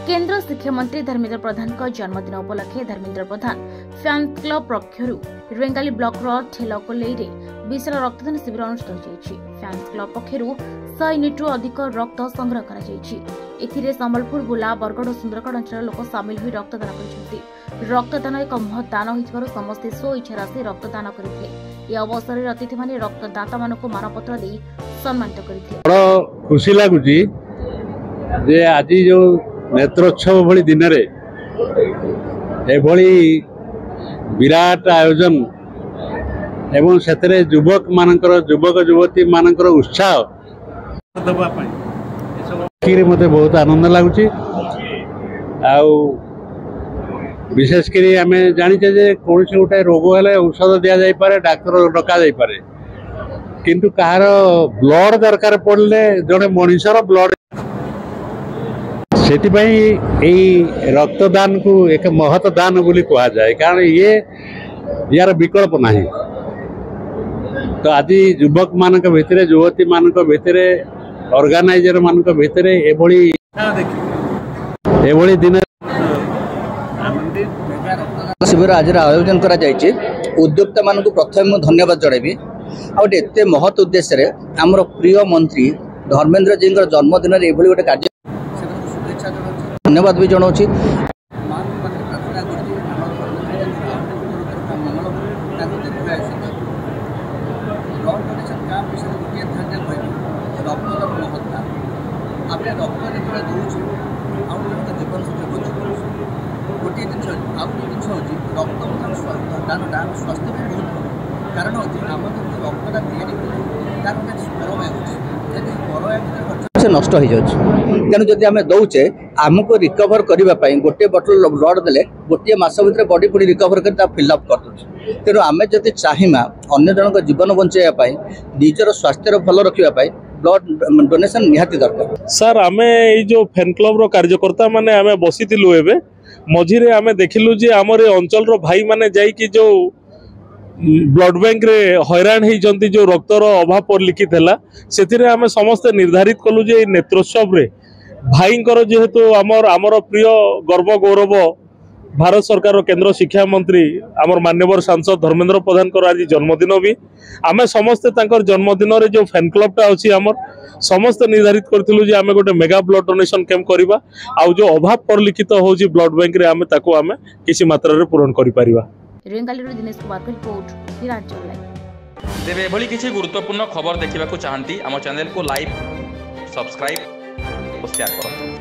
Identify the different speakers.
Speaker 1: केंद्र शिक्षा मंत्री धर्मेंद्र प्रधान का जन्मदिन उपलक्षे Dharmendra Pradhan fans club पक्षर Rengali block ठेलकोल्लै विशाल रक्तदान शिविर अनुष्ठित होती। फैंस क्लब पक्षर 100 यूनिट अधिक रक्त संग्रह कर संबलपुर बुला बरगड़ और सुंदरगढ़ अंचल लोक सामिल हो रक्तदान कर रक्तदान एक महत् दान हो समस्ते स्व इच्छा से रक्तदान करते। यह अवसर में अतिथि मैंने रक्तदाता मानक मानपत्र दे सम्मानित करते।
Speaker 2: खुशी लगुच आज जो नेत्रोत्सव भली दिन विराट आयोजन एवं से युवक युवती मानकर उत्साह मत बहुत आनंद लगुच। विशेषकर आम जाचे जे कौन से गोटे रोग हेले औषध दि जापे डाक्तर डका जापे किंतु कहार ब्लड दरकार पड़े जड़े मनीषर ब्लड से रक्तदान को एक महत दान बोली कहा जाए कारण ये यार विकल्प नहीं। तो आज युवक मान भितर युवती मान भितर ऑर्गेनाइजर मान भितर एभली दिन
Speaker 3: शिविर आज आयोजन करा जायछि। उद्योक्ता मान को प्रथम धन्यवाद जणेबी आते महत उद्देश्य आमर प्रिय मंत्री धर्मेंद्र जी जन्मदिन एभली गोटे कार्य धन्यवाद भी जनाऊँगी। गोटे स्वास्थ्य कारण रक्तदान से नष्ट हो तेणु जदि आम दौचे आमको रिकवर करने गोटे बोतल ब्लड देले गोटे मास भर बॉडी पूरी रिकवर कर फिलअप कर दूसरे। तेणु आम जब चाहिमा अन्य जन जीवन बचाई निजर स्वास्थ्य भल रखापी ब्लड डोनेशन निहाती दरकार।
Speaker 4: सर आम जो फैन क्लब रो कार्यकर्ता माने आम बसीलु एवं मझीरे आम देखिलु जे आमर अंचल भाई माने जाइकी जो ब्लड बैंक रे हैरान होती जो रक्तर अभाव परिलिखित है से आम समस्ते निर्धारित कलु जे नेत्रोत्सव रे भाईंकर जेहेतु आमर प्रिय गर्व गौरव भारत सरकार केंद्र शिक्षा मंत्री आमर मान्यवर सांसद धर्मेंद्र प्रधान आज जन्मदिन भी आम समस्ते जन्मदिन रे जो फैन क्लब टा अच्छी आमर समस्ते निर्धारित करथिलु जे आम गोटे मेगा ब्लड डोनेशन कैंप करबा आउ जो अभाव परिलिखित होची ब्लड बैंक रे आम ताको आम किसी मात्रा रे पूरण करि परिबा।
Speaker 1: रेंगाली दिनेश कुमार को रिपोर्ट विराट
Speaker 5: तेरे एभली किसी गुरुत्वपूर्ण खबर देखा चाहती आम चैनल को लाइक सब्सक्राइब और शेयर करो।